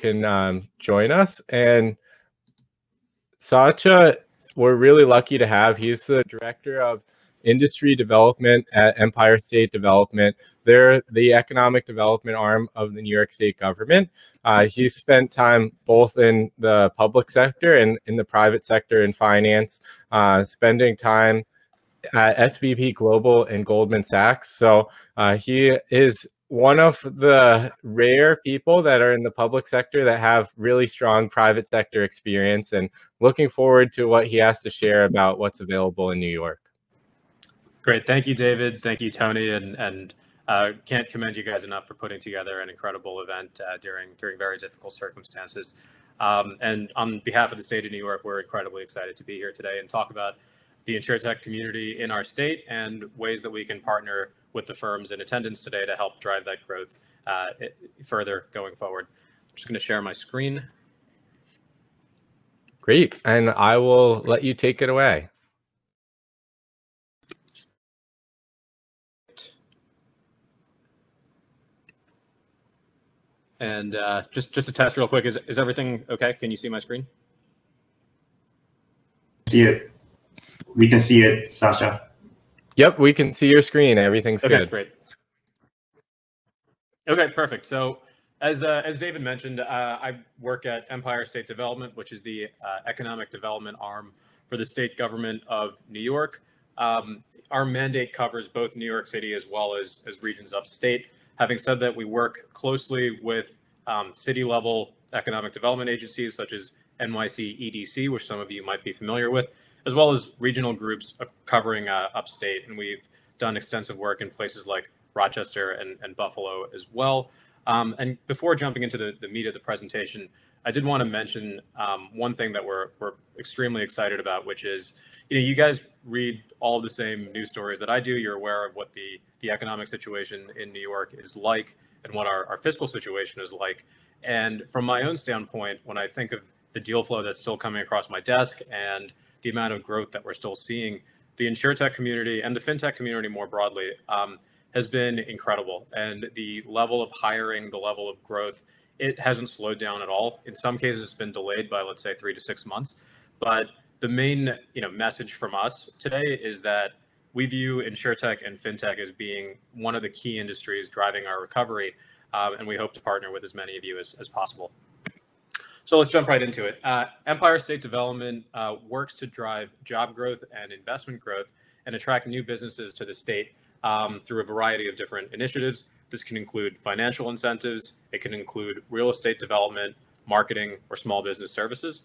can join us. And Satya, we're really lucky to have. He's the director of industry development at Empire State Development. They're the economic development arm of the New York State government. He's spent time both in the public sector and in the private sector in finance, spending time at SVP Global and Goldman Sachs. So he is one of the rare people that are in the public sector that have really strong private sector experience, and looking forward to what he has to share about what's available in New York. Great. Thank you, David. Thank you, Tony. And can't commend you guys enough for putting together an incredible event during very difficult circumstances. And on behalf of the state of New York, we're incredibly excited to be here today and talk about the InsurTech community in our state and ways that we can partner with the firms in attendance today to help drive that growth further going forward. I'm just going to share my screen. Great. And I will let you take it away. And just to test real quick, is everything okay? Can you see my screen? See it. We can see it, Sasha. Yep, we can see your screen. Everything's okay, good. Great. Okay, perfect. So as David mentioned, I work at Empire State Development, which is the economic development arm for the state government of New York. Our mandate covers both New York City as well as regions upstate. Having said that, we work closely with city-level economic development agencies such as NYC EDC, which some of you might be familiar with, as well as regional groups covering upstate. And we've done extensive work in places like Rochester and Buffalo as well. And before jumping into the meat of the presentation, I did want to mention one thing that we're extremely excited about, which is, you guys read all the same news stories that I do. You're aware of what the economic situation in New York is like and what our fiscal situation is like. And from my own standpoint, when I think of the deal flow that's still coming across my desk and the amount of growth that we're still seeing, the InsurTech community and the FinTech community more broadly has been incredible. And the level of hiring, the level of growth, it hasn't slowed down at all. In some cases, it's been delayed by, let's say, 3 to 6 months. But the main message from us today is that we view InsurTech and FinTech as being one of the key industries driving our recovery. And we hope to partner with as many of you as possible. So let's jump right into it. Empire State Development works to drive job growth and investment growth and attract new businesses to the state through a variety of different initiatives. This can include financial incentives. It can include real estate development, marketing, or small business services.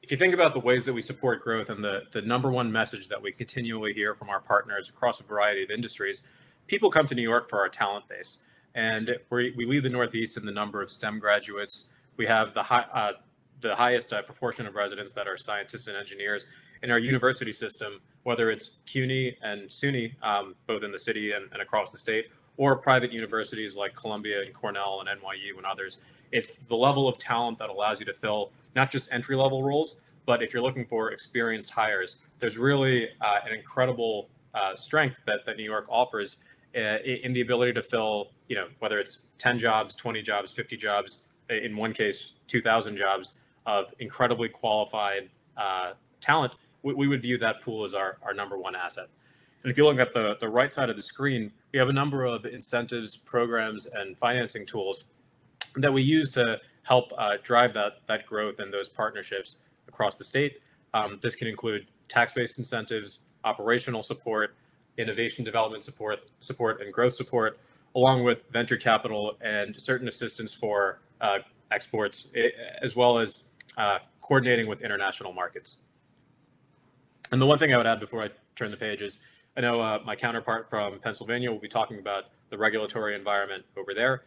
If you think about the ways that we support growth and the number one message that we continually hear from our partners across a variety of industries, people come to New York for our talent base. And we lead the Northeast in the number of STEM graduates. We have the highest proportion of residents that are scientists and engineers in our university system, whether it's CUNY and SUNY, both in the city and across the state, or private universities like Columbia and Cornell and NYU and others. It's the level of talent that allows you to fill not just entry-level roles, but if you're looking for experienced hires, there's really an incredible strength that New York offers in the ability to fill, whether it's 10 jobs, 20 jobs, 50 jobs, in one case, 2,000 jobs of incredibly qualified talent. We would view that pool as our number one asset. And if you look at the right side of the screen, we have a number of incentives, programs, and financing tools that we use to help drive that growth and those partnerships across the state. This can include tax-based incentives, operational support, innovation development support and growth support, along with venture capital and certain assistance for exports, as well as coordinating with international markets. And the one thing I would add before I turn the page is, I know my counterpart from Pennsylvania will be talking about the regulatory environment over there.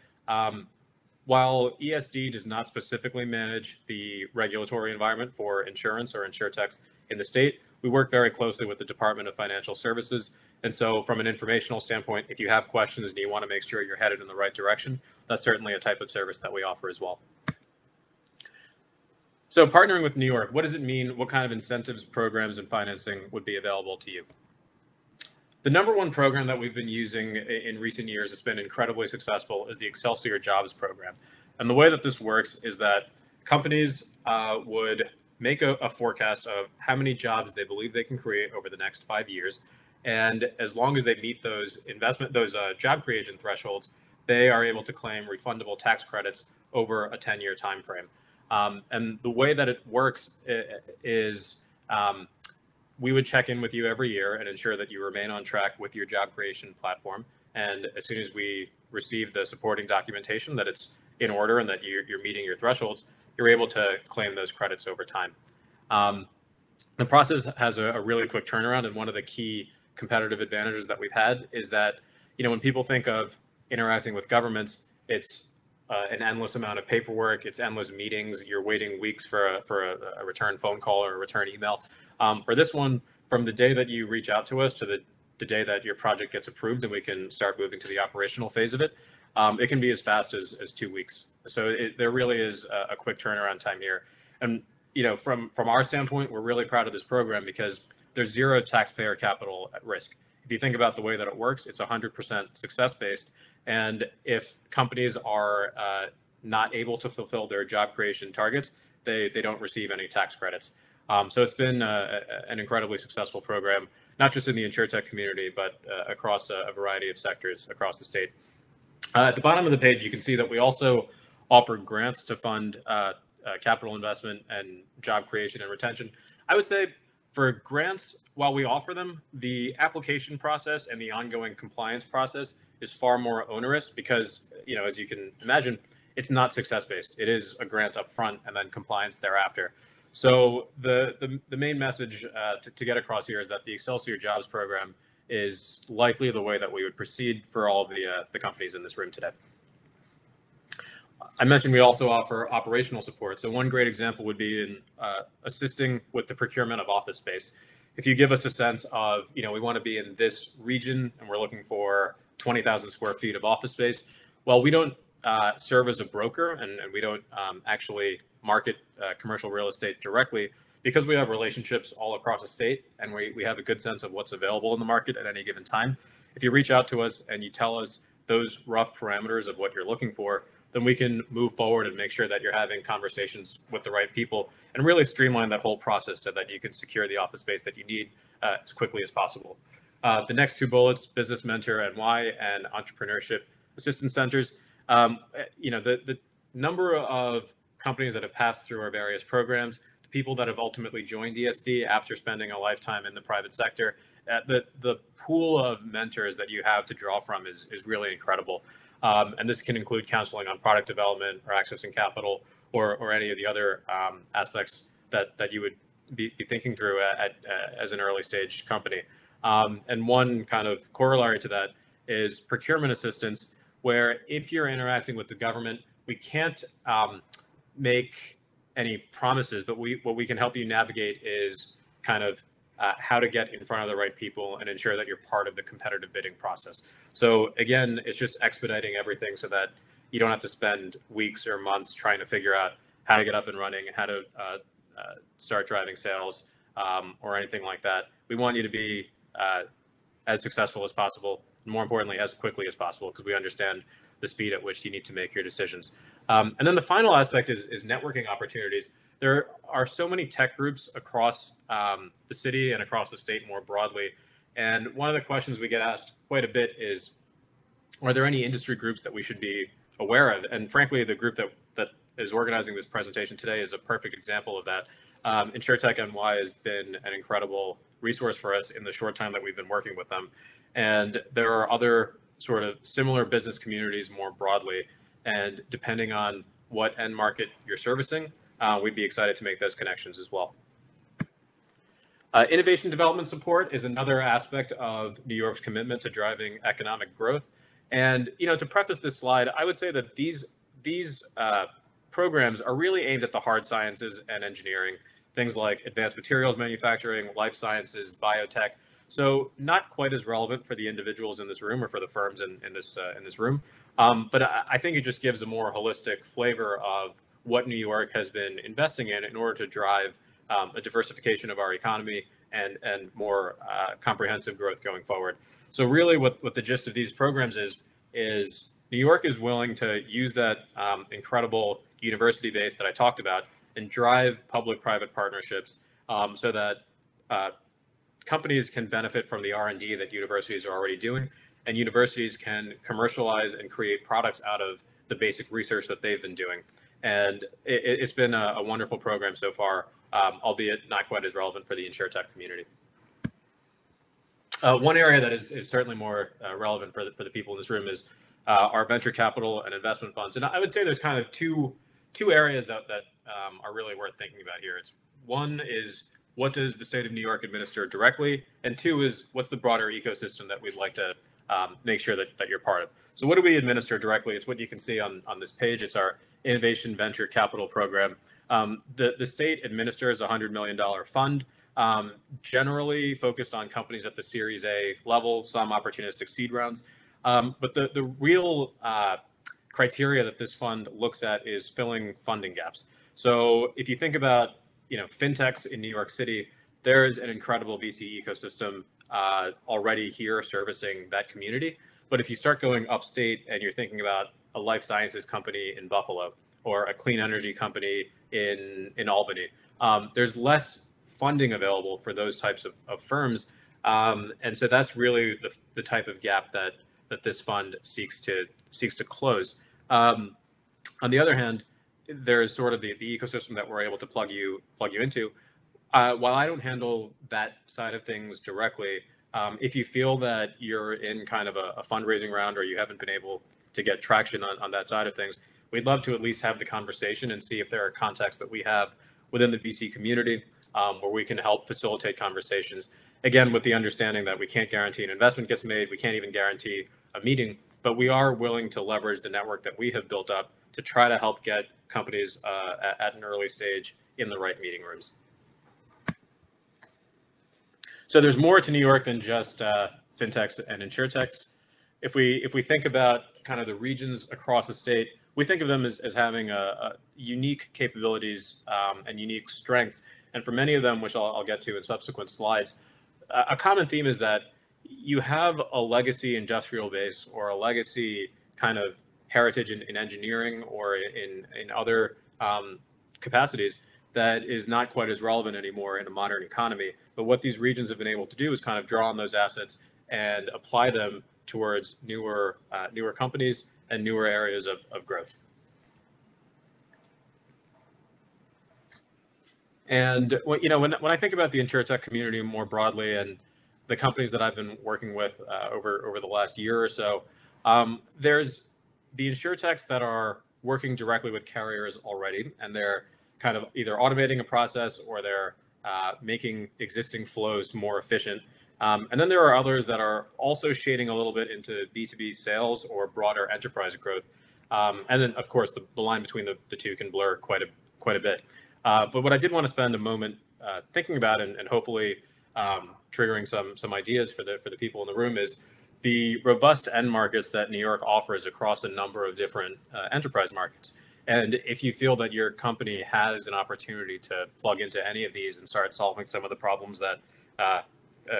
While ESD does not specifically manage the regulatory environment for insurance or InsurTechs in the state, we work very closely with the Department of Financial Services. And so from an informational standpoint, if you have questions and you want to make sure you're headed in the right direction, that's certainly a type of service that we offer as well. So partnering with New York, what does it mean? What kind of incentives, programs, and financing would be available to you? The number one program that we've been using in recent years that's been incredibly successful is the Excelsior Jobs program. And the way that this works is that companies would make a forecast of how many jobs they believe they can create over the next 5 years. And as long as they meet those job creation thresholds, they are able to claim refundable tax credits over a 10-year time frame. And the way that it works is we would check in with you every year and ensure that you remain on track with your job creation platform. And as soon as we receive the supporting documentation that it's in order and that you're meeting your thresholds, you're able to claim those credits over time. The process has a really quick turnaround, and one of the key competitive advantages that we've had is that, when people think of interacting with governments, it's an endless amount of paperwork, it's endless meetings, you're waiting weeks for a return phone call or a return email. For this one, from the day that you reach out to us to the day that your project gets approved and we can start moving to the operational phase of it, it can be as fast as 2 weeks. So there really is a quick turnaround time here. And from our standpoint, we're really proud of this program because there's zero taxpayer capital at risk. If you think about the way that it works, it's 100% success-based. And if companies are not able to fulfill their job creation targets, they don't receive any tax credits. So it's been an incredibly successful program, not just in the InsurTech community, but across a variety of sectors across the state. At the bottom of the page, you can see that we also offer grants to fund capital investment and job creation and retention. I would say for grants, while we offer them, the application process and the ongoing compliance process is far more onerous because, as you can imagine, it's not success-based. It is a grant up front and then compliance thereafter. So the main message to get across here is that the Excelsior Jobs program is likely the way that we would proceed for all of the companies in this room today. I mentioned we also offer operational support. So one great example would be in assisting with the procurement of office space. If you give us a sense of, we want to be in this region and we're looking for 20,000 square feet of office space. Well, we don't serve as a broker and we don't actually market commercial real estate directly because we have relationships all across the state and we have a good sense of what's available in the market at any given time. If you reach out to us and you tell us those rough parameters of what you're looking for, then we can move forward and make sure that you're having conversations with the right people and really streamline that whole process so that you can secure the office space that you need as quickly as possible. The next two bullets, Business Mentor NY and Entrepreneurship Assistance Centers. The number of companies that have passed through our various programs, the people that have ultimately joined ESD after spending a lifetime in the private sector, the pool of mentors that you have to draw from is really incredible. And this can include counseling on product development or accessing capital or any of the other aspects that you would be thinking through as an early stage company. And one kind of corollary to that is procurement assistance, where if you're interacting with the government, we can't make any promises, but what we can help you navigate is kind of how to get in front of the right people and ensure that you're part of the competitive bidding process. So again, it's just expediting everything so that you don't have to spend weeks or months trying to figure out how to get up and running, how to start driving sales or anything like that. We want you to be as successful as possible, and more importantly, as quickly as possible, because we understand the speed at which you need to make your decisions. And then the final aspect is networking opportunities. There are so many tech groups across the city and across the state more broadly. And one of the questions we get asked quite a bit is, are there any industry groups that we should be aware of? And frankly, the group that is organizing this presentation today is a perfect example of that. InsurTech NY has been an incredible resource for us in the short time that we've been working with them. And there are other sort of similar business communities more broadly. And depending on what end market you're servicing, we'd be excited to make those connections as well. Innovation development support is another aspect of New York's commitment to driving economic growth. And to preface this slide, I would say that these programs are really aimed at the hard sciences and engineering, things like advanced materials manufacturing, life sciences, biotech. So not quite as relevant for the individuals in this room or for the firms in this room. But I think it just gives a more holistic flavor of what New York has been investing in order to drive a diversification of our economy and more comprehensive growth going forward. So really what the gist of these programs is New York is willing to use that incredible university base that I talked about and drive public-private partnerships so that companies can benefit from the R&D that universities are already doing, and universities can commercialize and create products out of the basic research that they've been doing. And it's been a wonderful program so far, albeit not quite as relevant for the InsurTech community. One area that is certainly more relevant for the people in this room is our venture capital and investment funds. And I would say there's kind of two areas that are really worth thinking about here. One is, what does the state of New York administer directly? And two is, what's the broader ecosystem that we'd like to make sure that you're part of? So what do we administer directly? It's what you can see on this page. It's our Innovation Venture Capital Program. The state administers a $100 million fund, generally focused on companies at the Series A level, some opportunistic seed rounds. But the real criteria that this fund looks at is filling funding gaps. So if you think about fintechs in New York City, there's an incredible VC ecosystem already here servicing that community. But if you start going upstate and you're thinking about a life sciences company in Buffalo or a clean energy company in Albany, there's less funding available for those types of firms. And so that's really the type of gap that this fund seeks to close. On the other hand, there's sort of the ecosystem that we're able to plug you into. While I don't handle that side of things directly, if you feel that you're in kind of a fundraising round or you haven't been able to get traction on that side of things, we'd love to at least have the conversation and see if there are contacts that we have within the VC community where we can help facilitate conversations. Again, with the understanding that we can't guarantee an investment gets made, we can't even guarantee a meeting, but we are willing to leverage the network that we have built up to try to help get companies at an early stage in the right meeting rooms. So there's more to New York than just fintechs and insurtechs. If we think about kind of the regions across the state, we think of them as having a unique capabilities and unique strengths. And for many of them, which I'll get to in subsequent slides, a common theme is that you have a legacy industrial base or a legacy kind of heritage in engineering or in other capacities that is not quite as relevant anymore in a modern economy. But what these regions have been able to do is kind of draw on those assets and apply them towards newer companies and newer areas of growth. And when I think about the InsurTech community more broadly and the companies that I've been working with over the last year or so, there's the InsurTechs that are working directly with carriers already, and they're kind of either automating a process or they're making existing flows more efficient. And then there are others that are also shading a little bit into B2B sales or broader enterprise growth. And then, of course, the line between the two can blur quite a bit. But what I did want to spend a moment thinking about and hopefully triggering some ideas for the people in the room is the robust end markets that New York offers across a number of different enterprise markets. And if you feel that your company has an opportunity to plug into any of these and start solving some of the problems that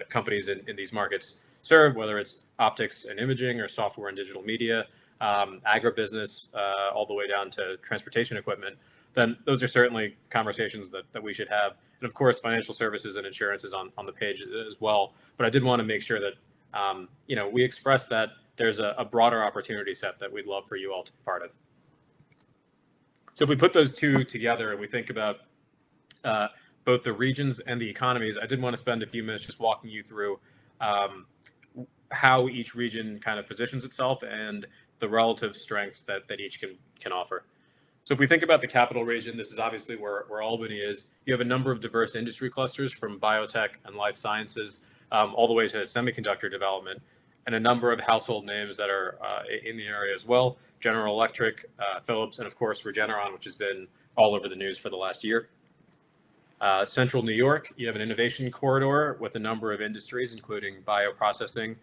companies in these markets serve, whether it's optics and imaging or software and digital media, agribusiness, all the way down to transportation equipment, then those are certainly conversations that we should have. And of course, financial services and insurance is on the page as well. But I did want to make sure that we express that there's a broader opportunity set that we'd love for you all to be part of. So if we put those two together and we think about both the regions and the economies, I did want to spend a few minutes just walking you through how each region kind of positions itself and the relative strengths that each can offer. So if we think about the capital region, this is obviously where Albany is. You have a number of diverse industry clusters from biotech and life sciences all the way to semiconductor development, and a number of household names that are in the area as well. General Electric, Philips, and of course Regeneron, which has been all over the news for the last year. Central New York, you have an innovation corridor with a number of industries, including bioprocessing,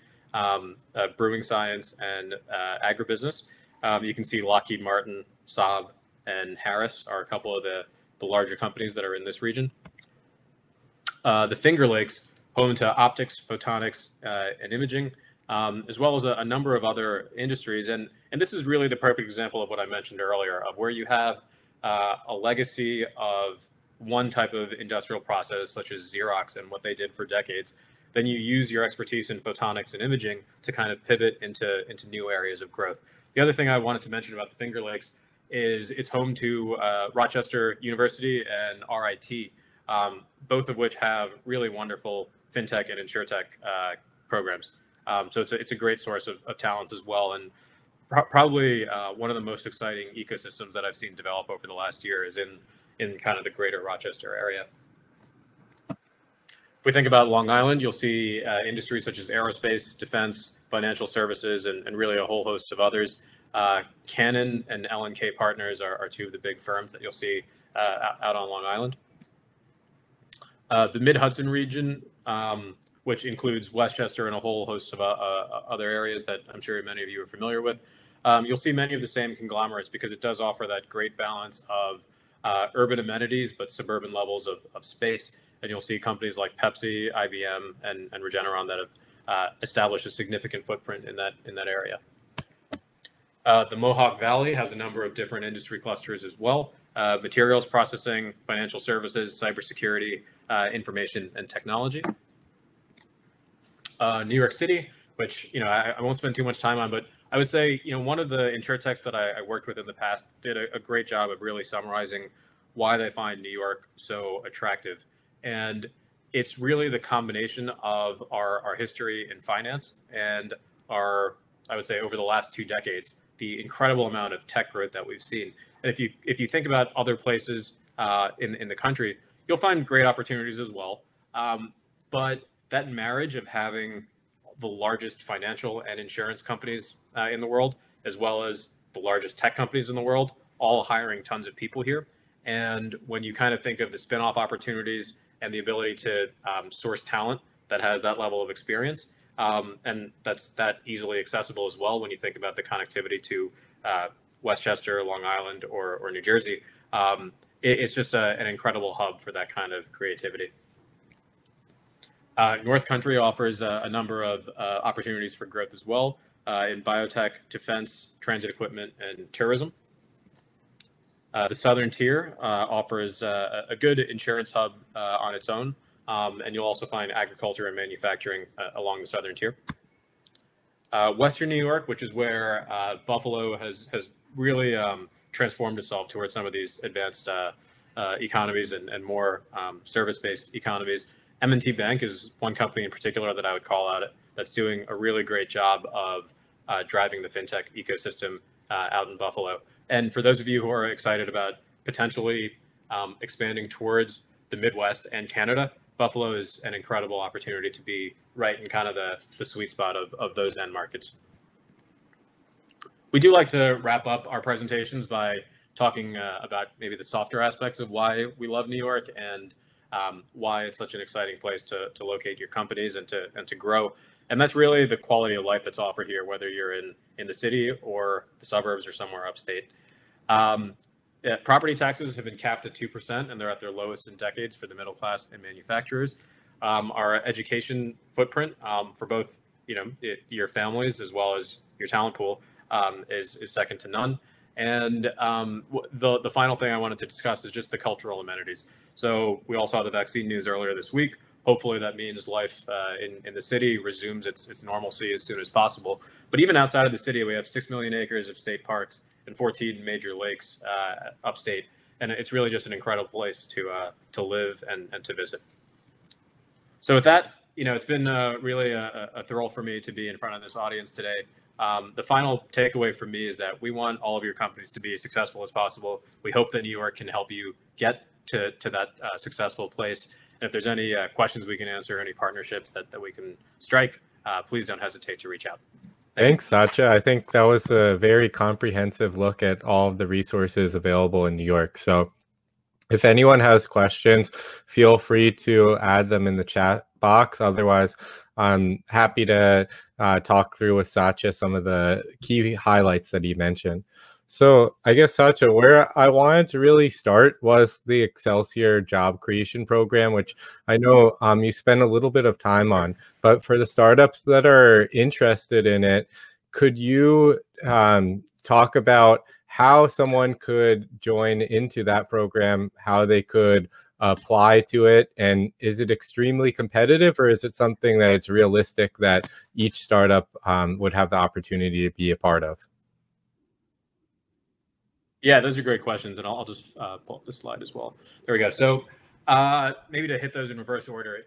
brewing science, and agribusiness. You can see Lockheed Martin, Saab, and Harris are a couple of the larger companies that are in this region. The Finger Lakes, home to optics, photonics, and imaging. as well as a number of other industries. And this is really the perfect example of what I mentioned earlier, of where you have a legacy of one type of industrial process, such as Xerox and what they did for decades. Then you use your expertise in photonics and imaging to kind of pivot into new areas of growth. The other thing I wanted to mention about the Finger Lakes is it's home to Rochester University and RIT, both of which have really wonderful fintech and insurtech programs. So it's a great source of talent as well, and probably one of the most exciting ecosystems that I've seen develop over the last year is in kind of the greater Rochester area. If we think about Long Island, you'll see industries such as aerospace, defense, financial services, and really a whole host of others. Canon and L&K Partners are two of the big firms that you'll see out on Long Island. The Mid-Hudson region, which includes Westchester and a whole host of other areas that I'm sure many of you are familiar with. You'll see many of the same conglomerates because it does offer that great balance of urban amenities, but suburban levels of space. And you'll see companies like Pepsi, IBM, and Regeneron that have established a significant footprint in that area. The Mohawk Valley has a number of different industry clusters as well. Materials processing, financial services, cybersecurity, information and technology. New York City, which I won't spend too much time on, but I would say one of the insurtechs that I worked with in the past did a great job of really summarizing why they find New York so attractive. And it's really the combination of our history in finance and I would say over the last 2 decades, the incredible amount of tech growth that we've seen. And if you think about other places in the country, you'll find great opportunities as well. But that marriage of having the largest financial and insurance companies in the world, as well as the largest tech companies in the world, all hiring tons of people here. And when you kind of think of the spin-off opportunities and the ability to source talent that has that level of experience, and that's that easily accessible as well when you think about the connectivity to Westchester, Long Island, or New Jersey, it's just an incredible hub for that kind of creativity. North Country offers a number of opportunities for growth as well in biotech, defense, transit equipment, and tourism. The Southern Tier offers a good insurance hub on its own, and you'll also find agriculture and manufacturing along the Southern Tier. Western New York, which is where Buffalo has really transformed itself towards some of these advanced economies and more service-based economies. M&T Bank is one company in particular that I would call out that's doing a really great job of driving the fintech ecosystem out in Buffalo. And for those of you who are excited about potentially expanding towards the Midwest and Canada, Buffalo is an incredible opportunity to be right in kind of the sweet spot of those end markets. We do like to wrap up our presentations by talking about maybe the softer aspects of why we love New York and why it's such an exciting place to locate your companies and to grow. And that's really the quality of life that's offered here, whether you're in the city or the suburbs or somewhere upstate. Property taxes have been capped at 2%, and they're at their lowest in decades for the middle class and manufacturers. Our education footprint for both your families as well as your talent pool is second to none. And the final thing I wanted to discuss is just the cultural amenities. So we all saw the vaccine news earlier this week. Hopefully that means life in the city resumes its normalcy as soon as possible. But even outside of the city, we have 6 million acres of state parks and 14 major lakes upstate. And it's really just an incredible place to live and to visit. So with that, it's been really a thrill for me to be in front of this audience today. The final takeaway for me is that we want all of your companies to be as successful as possible. We hope that New York can help you get to that successful place. And if there's any questions we can answer, any partnerships that we can strike, please don't hesitate to reach out. Thanks, Satya. I think that was a very comprehensive look at all of the resources available in New York. So if anyone has questions, feel free to add them in the chat box. Otherwise, I'm happy to talk through with Satya some of the key highlights that he mentioned. So I guess, Satya, where I wanted to really start was the Excelsior job creation program, which I know you spend a little bit of time on. But for the startups that are interested in it, could you talk about how someone could join into that program, how they could apply to it, and is it extremely competitive, or is it something that it's realistic that each startup would have the opportunity to be a part of? Yeah, those are great questions, and I'll just pull up the slide as well. There we go. So maybe to hit those in reverse order,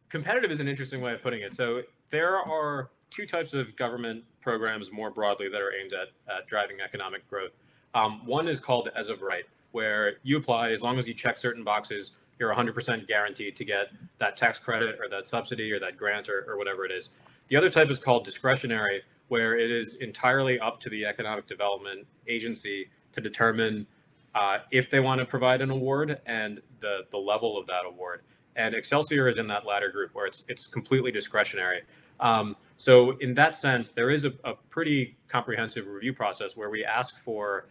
competitive is an interesting way of putting it. So there are two types of government programs more broadly that are aimed at driving economic growth. One is called as of right, where you apply as long as you check certain boxes, you're 100% guaranteed to get that tax credit or that subsidy or that grant or whatever it is. The other type is called discretionary, where it is entirely up to the economic development agency to determine if they want to provide an award and the level of that award. And Excelsior is in that latter group where it's completely discretionary. So in that sense, there is a pretty comprehensive review process where we ask for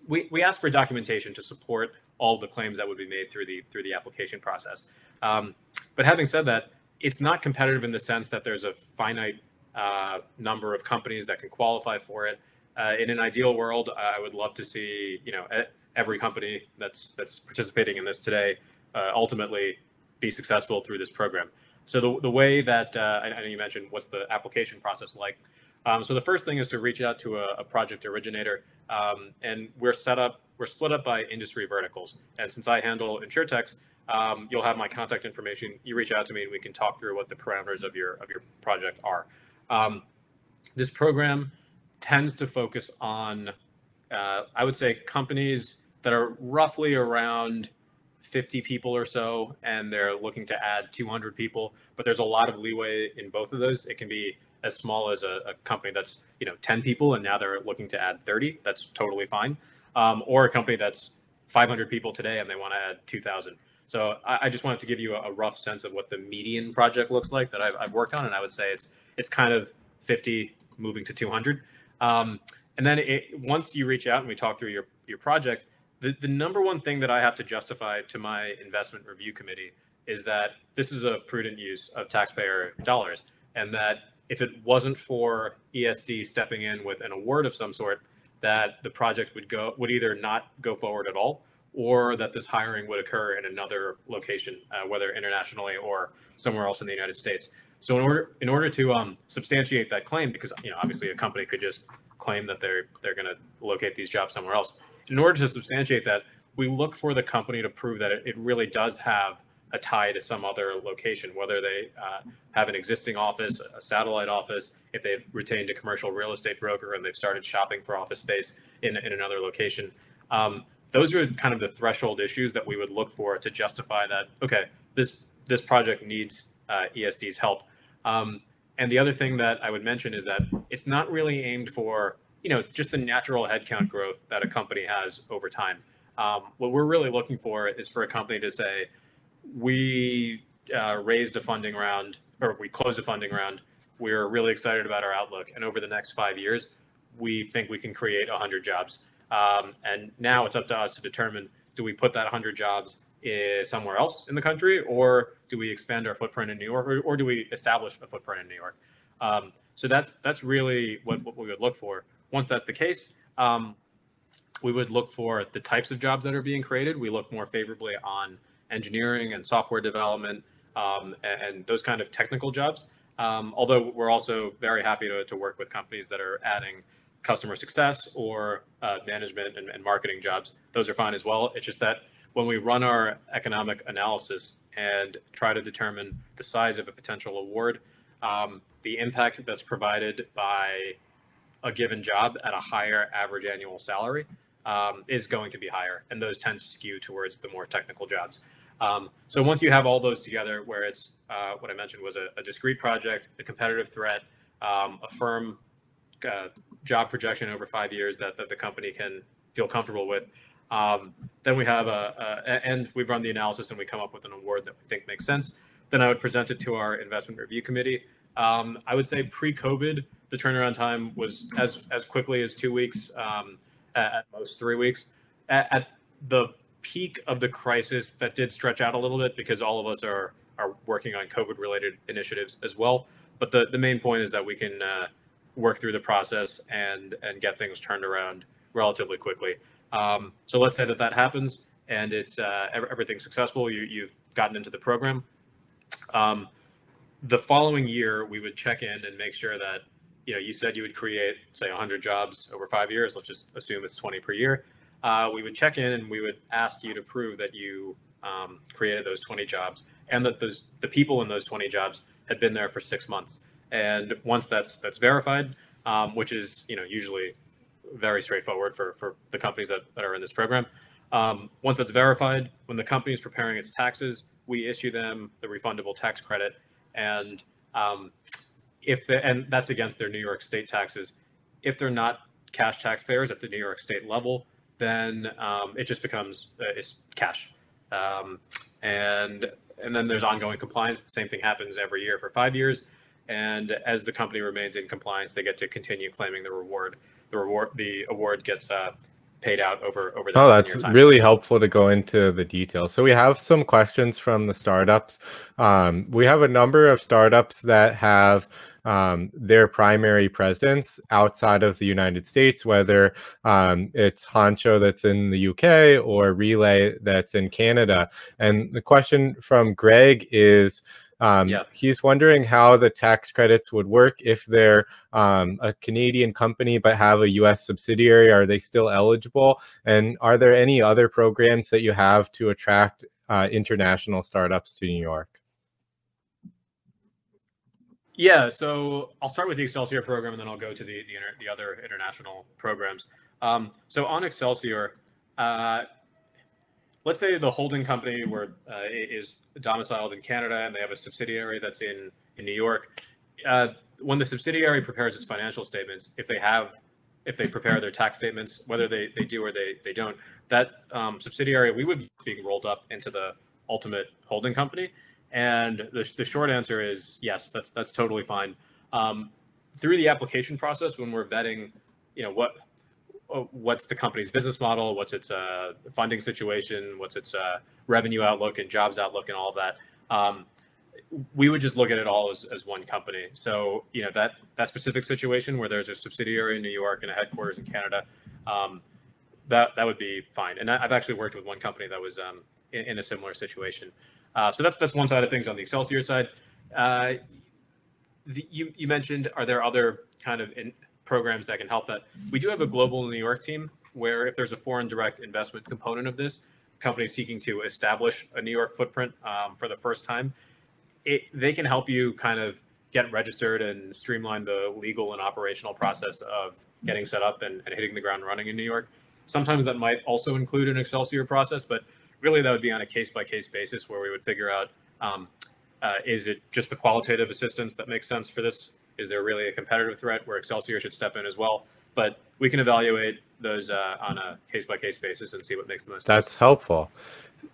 we ask for documentation to support all the claims that would be made through the application process. But having said that, it's not competitive in the sense that there's a finite number of companies that can qualify for it. In an ideal world, I would love to see every company that's participating in this today ultimately be successful through this program. So the way that I know you mentioned what's the application process like. So the first thing is to reach out to a project originator, and we're split up by industry verticals. And since I handle InsurTechs, you'll have my contact information. You reach out to me and we can talk through what the parameters of your project are. This program tends to focus on, I would say, companies that are roughly around 50 people or so, and they're looking to add 200 people. But there's a lot of leeway in both of those. It can be as small as a company that's 10 people and now they're looking to add 30. That's totally fine. Or a company that's 500 people today and they want to add 2,000. So I just wanted to give you a rough sense of what the median project looks like that I've worked on, and I would say it's kind of 50 moving to 200. And then once you reach out and we talk through your project, the number one thing that I have to justify to my investment review committee is that this is a prudent use of taxpayer dollars, and that if it wasn't for ESD stepping in with an award of some sort, that the project would either not go forward at all, or that this hiring would occur in another location, whether internationally or somewhere else in the United States. So in order to substantiate that claim, because obviously a company could just claim that they're going to locate these jobs somewhere else. In order to substantiate that, we look for the company to prove that it really does have a tie to some other location, whether they have an existing office, a satellite office, if they've retained a commercial real estate broker and they've started shopping for office space in another location. Those are kind of the threshold issues that we would look for to justify that, okay, this project needs ESD's help. And the other thing that I would mention is that it's not really aimed for just the natural headcount growth that a company has over time. What we're really looking for is for a company to say, we raised a funding round, or we closed a funding round. We're really excited about our outlook. And over the next 5 years, we think we can create 100 jobs. And now it's up to us to determine, do we put that 100 jobs somewhere else in the country, or do we expand our footprint in New York, or do we establish a footprint in New York? So that's really what we would look for. Once that's the case, we would look for the types of jobs that are being created. We look more favorably on engineering and software development and those kind of technical jobs. Although we're also very happy to work with companies that are adding customer success or management and marketing jobs. Those are fine as well. It's just that when we run our economic analysis and try to determine the size of a potential award, the impact that's provided by a given job at a higher average annual salary is going to be higher. And those tend to skew towards the more technical jobs. So once you have all those together, where it's what I mentioned was a discrete project, a competitive threat, a firm job projection over 5 years that the company can feel comfortable with, then we have and we've run the analysis and we come up with an award that we think makes sense. Then I would present it to our investment review committee. I would say pre-COVID, the turnaround time was as quickly as 2 weeks, at most 3 weeks. At the peak of the crisis, that did stretch out a little bit because all of us are working on COVID-related initiatives as well. But the main point is that we can work through the process and get things turned around relatively quickly. So let's say that happens and it's everything's successful. You've gotten into the program. The following year, we would check in and make sure that, you said you would create, say, 100 jobs over 5 years. Let's just assume it's 20 per year. We would check in and we would ask you to prove that you created those 20 jobs and that the people in those 20 jobs had been there for 6 months. And once that's verified, which is usually very straightforward for the companies that are in this program. Once that's verified, when the company is preparing its taxes, we issue them the refundable tax credit, and and that's against their New York State taxes. If they're not cash taxpayers at the New York State level, then it just becomes it's cash, and then there's ongoing compliance. The same thing happens every year for 5 years, and as the company remains in compliance, they get to continue claiming the reward. The award gets paid out over the 10-year that's time. really helpful to go into the details. So we have some questions from the startups. We have a number of startups that have their primary presence outside of the United States, whether it's Honcho that's in the UK or Relay that's in Canada. And the question from Greg is, he's wondering how the tax credits would work if they're a Canadian company but have a US subsidiary. Are they still eligible? And are there any other programs that you have to attract international startups to New York? Yeah, so I'll start with the Excelsior program, and then I'll go to the other international programs. So on Excelsior, let's say the holding company is domiciled in Canada and they have a subsidiary that's in New York. When the subsidiary prepares its financial statements, if they prepare their tax statements, whether they do or they don't, that subsidiary, we would be rolled up into the ultimate holding company. And the short answer is yes, that's totally fine. Through the application process, when we're vetting, what's the company's business model, what's its funding situation, what's its revenue outlook and jobs outlook and all of that, we would just look at it all as one company. So that specific situation where there's a subsidiary in New York and a headquarters in Canada, that would be fine. And I've actually worked with one company that was in a similar situation. So that's one side of things on the Excelsior side. You mentioned, are there other kind of programs that can help that? We do have a global New York team where if there's a foreign direct investment component of this, companies seeking to establish a New York footprint for the first time, they can help you kind of get registered and streamline the legal and operational process of getting set up and hitting the ground running in New York. Sometimes that might also include an Excelsior process, but really that would be on a case-by-case basis where we would figure out, is it just the qualitative assistance that makes sense for this? Is there really a competitive threat where Excelsior should step in as well? But we can evaluate those on a case-by-case basis and see what makes the most sense. That's helpful.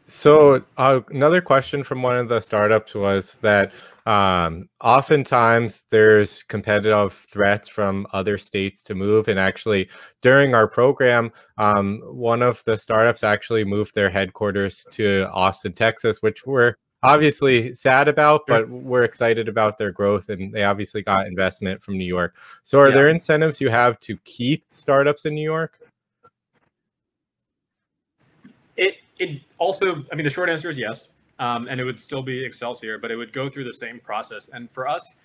So another question from one of the startups was that oftentimes there's competitive threats from other states to move. And actually, during our program, one of the startups actually moved their headquarters to Austin, Texas, which we're obviously sad about, but we're excited about their growth, and they obviously got investment from New York. So are there incentives you have to keep startups in New York? It also, I mean, the short answer is yes, and it would still be Excelsior, but it would go through the same process. And for us,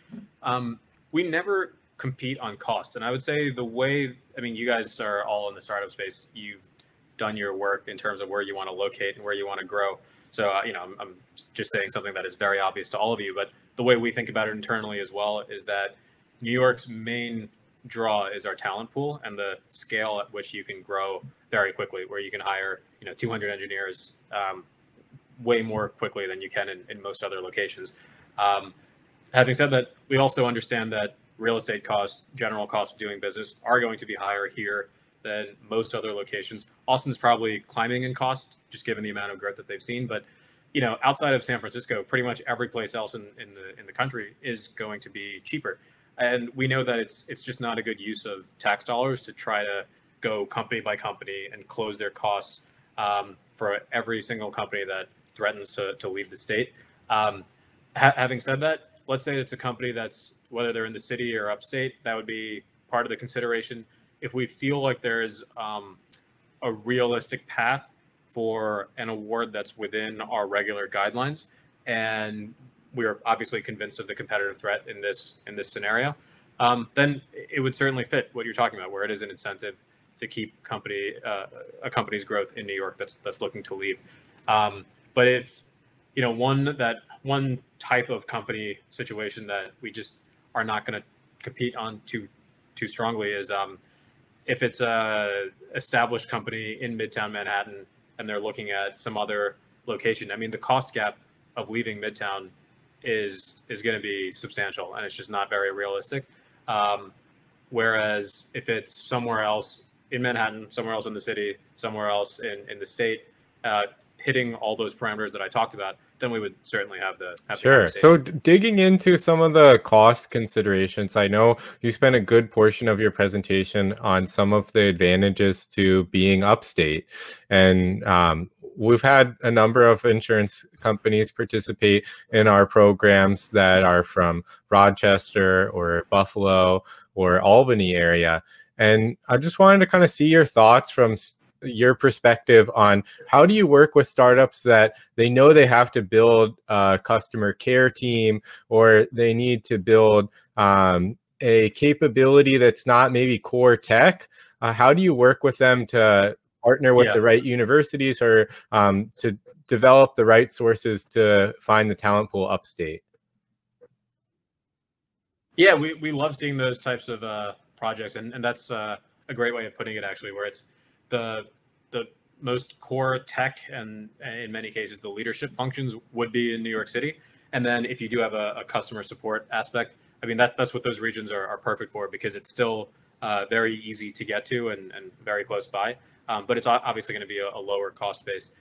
we never compete on cost. And I would say you guys are all in the startup space. You've done your work in terms of where you want to locate and where you want to grow. So, I'm just saying something that is very obvious to all of you, but the way we think about it internally as well is that New York's main draw is our talent pool and the scale at which you can grow very quickly, where you can hire 200 engineers way more quickly than you can in most other locations. Having said that, we also understand that real estate costs, general costs of doing business are going to be higher here than most other locations. Austin's probably climbing in cost, just given the amount of growth that they've seen, but outside of San Francisco, pretty much every place else in the country is going to be cheaper. And we know that it's just not a good use of tax dollars to try to go company by company and close their costs for every single company that threatens to leave the state. Having said that, let's say it's a company that's, whether they're in the city or upstate, that would be part of the consideration. If we feel like there is a realistic path for an award that's within our regular guidelines, and we're obviously convinced of the competitive threat in this scenario, then it would certainly fit what you're talking about, where it is an incentive to keep a company's growth in New York that's looking to leave. But if one type of company situation that we just are not going to compete on too strongly is if it's a established company in Midtown Manhattan and they're looking at some other location. I mean, the cost gap of leaving Midtown is going to be substantial, and it's just not very realistic. Whereas if it's somewhere else in Manhattan, somewhere else in the city, somewhere else in the state, hitting all those parameters that I talked about, then we would certainly have the Sure. So digging into some of the cost considerations, I know you spent a good portion of your presentation on some of the advantages to being upstate. And we've had a number of insurance companies participate in our programs that are from Rochester or Buffalo or Albany area. And I just wanted to kind of see your thoughts from your perspective on how do you work with startups that they know they have to build a customer care team, or they need to build a capability that's not maybe core tech. How do you work with them to partner with the right universities, or to develop the right sources to find the talent pool upstate? Yeah, we love seeing those types of projects, and that's a great way of putting it, actually, where it's the most core tech, and in many cases the leadership functions would be in New York City. And then if you do have a customer support aspect, I mean, that's what those regions are perfect for, because it's still very easy to get to and very close by, but it's obviously going to be a lower cost base.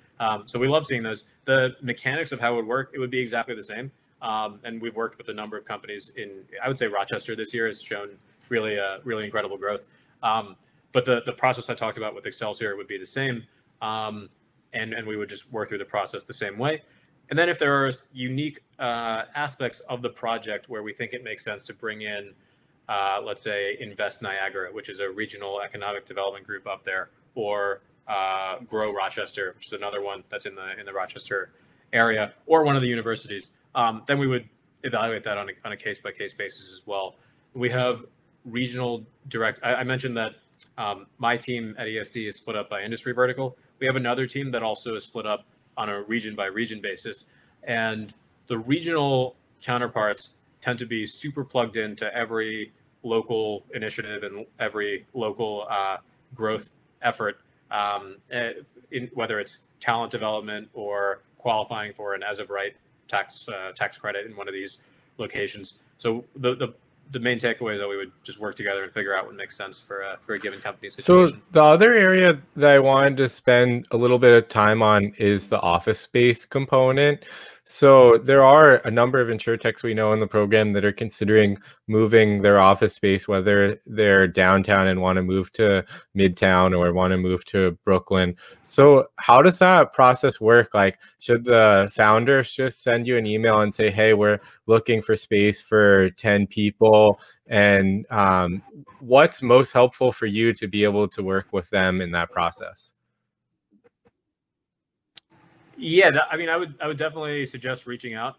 So we love seeing those. The mechanics of how it would work, it would be exactly the same. And we've worked with a number of companies I would say Rochester this year has shown really incredible growth. But the process I talked about with Excelsior would be the same, and we would just work through the process the same way. And then if there are unique aspects of the project where we think it makes sense to bring in, let's say, Invest Niagara, which is a regional economic development group up there, or Grow Rochester, which is another one that's in the Rochester area, or one of the universities, then we would evaluate that on a case-by-case basis as well. We have regional direct. I mentioned that my team at ESD is split up by industry vertical. We have another team that also is split up on a region by region basis. And the regional counterparts tend to be super plugged into every local initiative and every local growth effort, whether it's talent development or qualifying for an as of right tax credit in one of these locations. So the main takeaway is that we would just work together and figure out what makes sense for a given company situation. So the other area that I wanted to spend a little bit of time on is the office space component. So there are a number of InsurTechs we know in the program that are considering moving their office space, whether they're downtown and want to move to Midtown or want to move to Brooklyn. So how does that process work? Like, should the founders just send you an email and say, hey, we're looking for space for 10 people? And what's most helpful for you to be able to work with them in that process? Yeah, I mean, I would definitely suggest reaching out,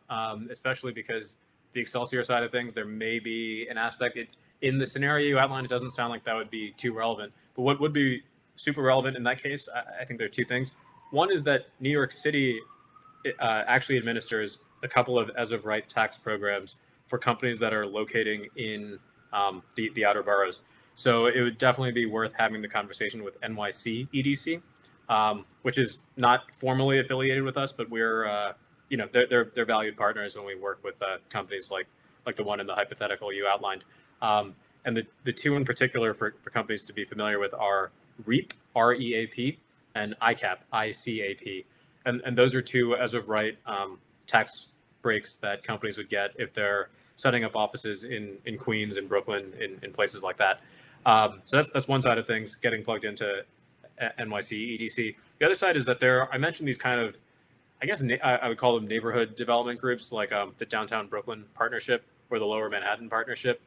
especially because the Excelsior side of things, there may be an aspect in the scenario you outlined. It doesn't sound like that would be too relevant, but what would be super relevant in that case, I think there are two things. One is that New York City actually administers a couple of as of right tax programs for companies that are locating in the outer boroughs. So it would definitely be worth having the conversation with NYC EDC. Which is not formally affiliated with us, but we're, they're valued partners when we work with companies like the one in the hypothetical you outlined. And the two in particular for companies to be familiar with are REAP, REAP, and ICAP, ICAP. and those are two, as of right, tax breaks that companies would get if they're setting up offices in Queens and Brooklyn, in places like that. So that's one side of things, getting plugged into NYC, EDC. The other side is that I mentioned these kind of, I guess I would call them neighborhood development groups, like the Downtown Brooklyn Partnership or the Lower Manhattan Partnership.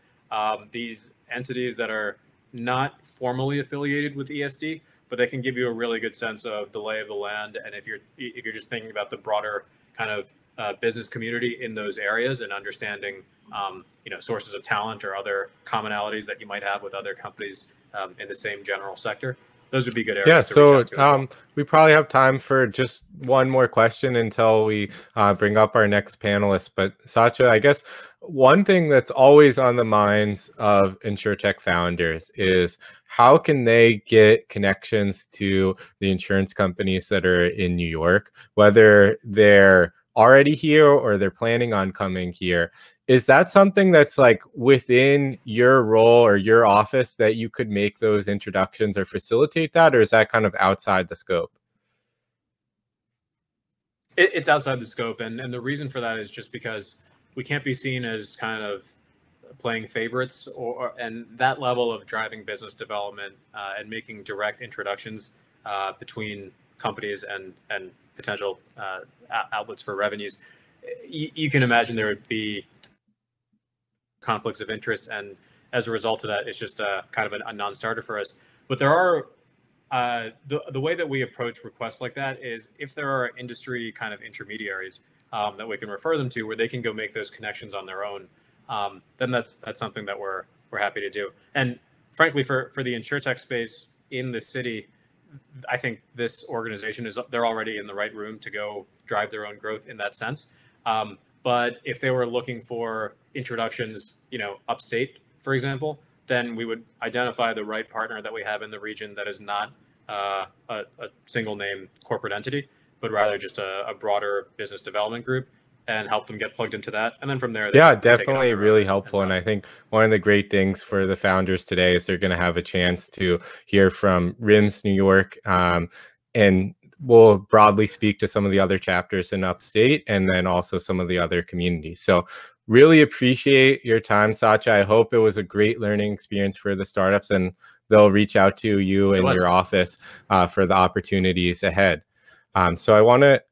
These entities that are not formally affiliated with ESD, but they can give you a really good sense of the lay of the land. And if you're just thinking about the broader kind of business community in those areas and understanding sources of talent or other commonalities that you might have with other companies in the same general sector, those would be good areas. Yeah, to reach out to as well. We probably have time for just one more question until we bring up our next panelist. But Satya, I guess one thing that's always on the minds of InsurTech founders is how can they get connections to the insurance companies that are in New York, whether they're already here or they're planning on coming here. Is that something that's like within your role or your office that you could make those introductions or facilitate that, or is that kind of outside the scope? It's outside the scope, and the reason for that is just because we can't be seen as kind of playing favorites, and that level of driving business development and making direct introductions between companies and potential outlets for revenues. You can imagine there would be conflicts of interest, and as a result of that, it's just kind of a non-starter for us. But there are the way that we approach requests like that is if there are industry kind of intermediaries that we can refer them to, where they can go make those connections on their own, then that's something that we're happy to do. And frankly, for the InsurTech space in the city, I think this organization they're already in the right room to go drive their own growth in that sense. But if they were looking for introductions, upstate, for example, then we would identify the right partner that we have in the region that is not a single name corporate entity, but rather just a broader business development group, and help them get plugged into that. And then from there, yeah, definitely really helpful. And I think one of the great things for the founders today is they're going to have a chance to hear from RIMS New York, and we'll broadly speak to some of the other chapters in Upstate and then also some of the other communities. So really appreciate your time, Satya. I hope it was a great learning experience for the startups, and they'll reach out to you in your office for the opportunities ahead. So I want to